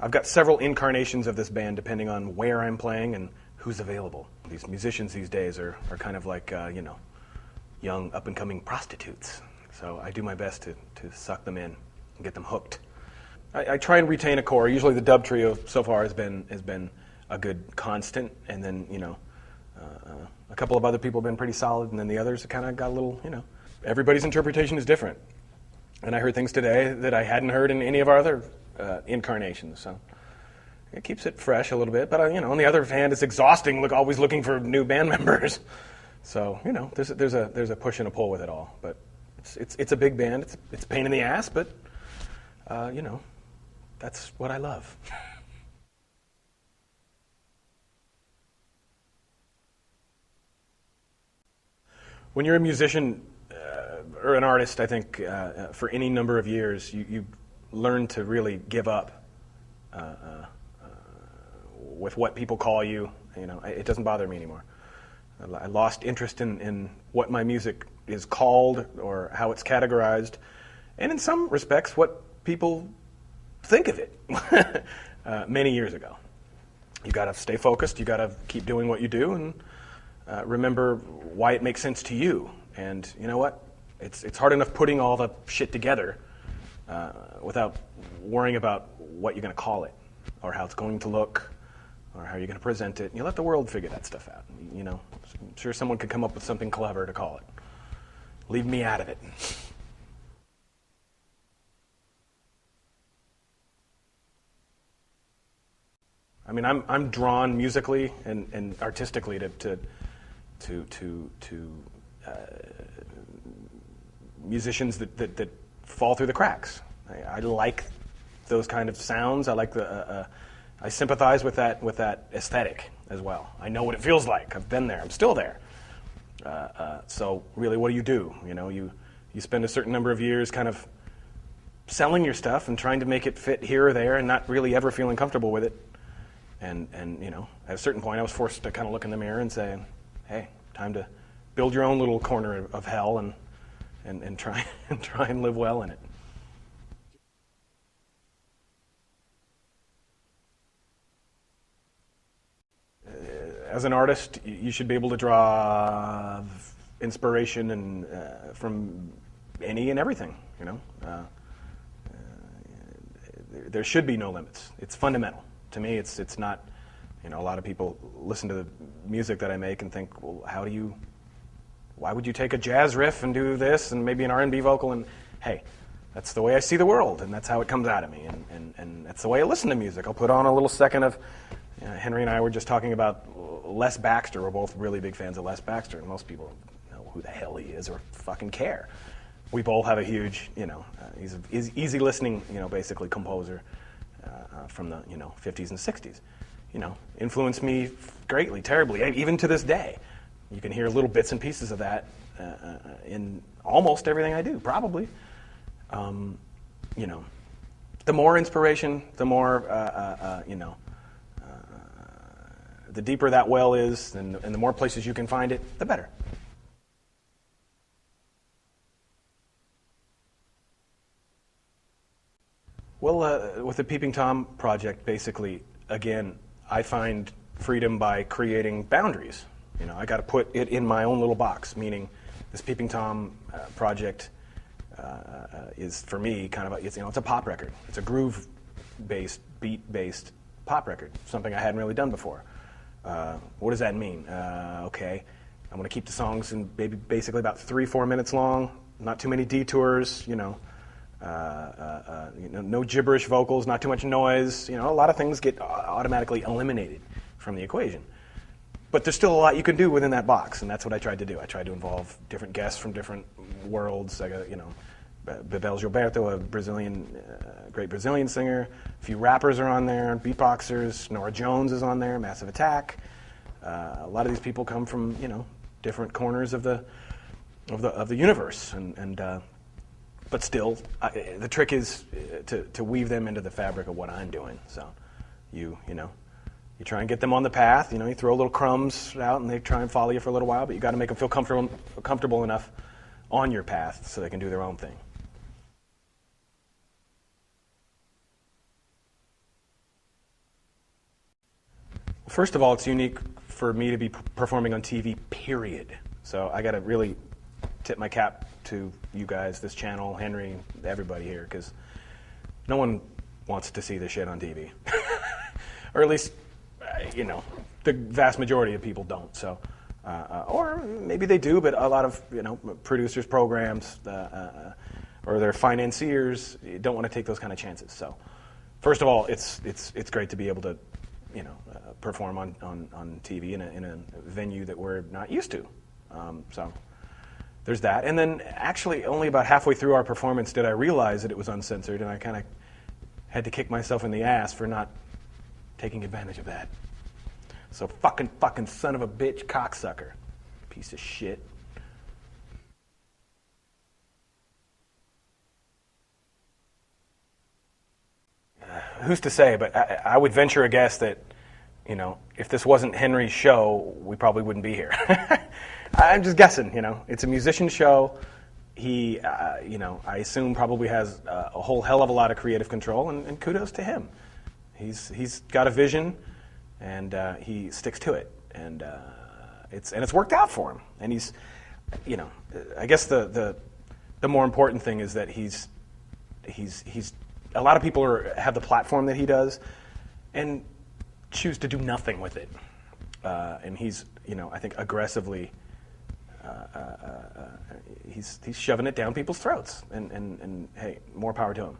I've got several incarnations of this band depending on where I'm playing and who's available. These musicians these days are kind of like, young up-and-coming prostitutes. So I do my best to suck them in and get them hooked. I try and retain a core. Usually the dub trio so far has been a good constant, and then, a couple of other people have been pretty solid, and then the others kind of got a little, everybody's interpretation is different. And I heard things today that I hadn't heard in any of our other incarnations, so it keeps it fresh a little bit. But on the other hand, it's exhausting. Always looking for new band members. So there's a push and a pull with it all. But it's a big band. It's a pain in the ass, but that's what I love. When you're a musician or an artist, I think for any number of years, you learn to really give up with what people call you. It doesn't bother me anymore. I lost interest in what my music is called or how it's categorized, and in some respects, what people think of it many years ago. You got to stay focused. You got to keep doing what you do, and remember why it makes sense to you. And you know what? It's hard enough putting all the shit together without worrying about what you're going to call it, or how it's going to look, or how you're going to present it. You let the world figure that stuff out. I'm sure someone could come up with something clever to call it. Leave me out of it. I mean, I'm drawn musically and artistically to musicians that fall through the cracks. I like those kind of sounds. I like I sympathize with that aesthetic as well. I know what it feels like. I've been there. I'm still there. So really, what do? You spend a certain number of years kind of selling your stuff and trying to make it fit here or there, and not really ever feeling comfortable with it. And at a certain point, I was forced to kind of look in the mirror and say, "Hey, time to build your own little corner of hell and try and live well in it." As an artist, you should be able to draw inspiration and from any and everything. There should be no limits. It's fundamental. To me, it's not. A lot of people listen to the music that I make and think, well, why would you take a jazz riff and do this and maybe an R&B vocal? And hey, that's the way I see the world, and that's how it comes out of me, and that's the way I listen to music. I'll put on a little second of. Henry and I were just talking about Les Baxter. We're both really big fans of Les Baxter, and most people don't know who the hell he is or fucking care. We both have a huge, he's an easy listening, basically composer from the, 50s and 60s. Influenced me greatly, terribly, even to this day. You can hear little bits and pieces of that in almost everything I do, probably. The more inspiration, the more, the deeper that well is, and the more places you can find it, the better. Well, with the Peeping Tom project, basically, again, I find freedom by creating boundaries. I got to put it in my own little box, meaning this Peeping Tom project is, for me, kind of it's a pop record. It's a groove-based, beat-based pop record, something I hadn't really done before. What does that mean? Okay, I'm going to keep the songs in basically about 3-4 minutes long, not too many detours, no gibberish vocals, not too much noise. A lot of things get automatically eliminated from the equation. But there's still a lot you can do within that box, and that's what I tried to do. I tried to involve different guests from different worlds. I got, Bebel Gilberto, a great Brazilian singer. A few rappers are on there, beatboxers. Nora Jones is on there, Massive Attack. A lot of these people come from, different corners of the universe, but still, the trick is to weave them into the fabric of what I'm doing. So, you try and get them on the path. You throw little crumbs out, and they try and follow you for a little while. But you got to make them feel comfortable enough on your path so they can do their own thing. First of all, it's unique for me to be performing on TV, period. So I got to really tip my cap to you guys, this channel, Henry, everybody here, because no one wants to see this shit on TV. Or at least, the vast majority of people don't. So, or maybe they do, but a lot of producers, programs, or their financiers don't want to take those kind of chances. So, first of all, it's great to be able to perform on TV in a venue that we're not used to. So there's that. And then actually only about halfway through our performance did I realize that it was uncensored, and I kind of had to kick myself in the ass for not taking advantage of that. So fucking son of a bitch cocksucker. Piece of shit. Who's to say, but I would venture a guess that, if this wasn't Henry's show, we probably wouldn't be here. I'm just guessing, It's a musician show. He, I assume probably has a whole hell of a lot of creative control, and kudos to him. He's got a vision, and he sticks to it, and it's worked out for him. And he's, I guess the more important thing is that he's a lot of people have the platform that he does, and choose to do nothing with it. And he's, I think aggressively, he's shoving it down people's throats. And hey, more power to him.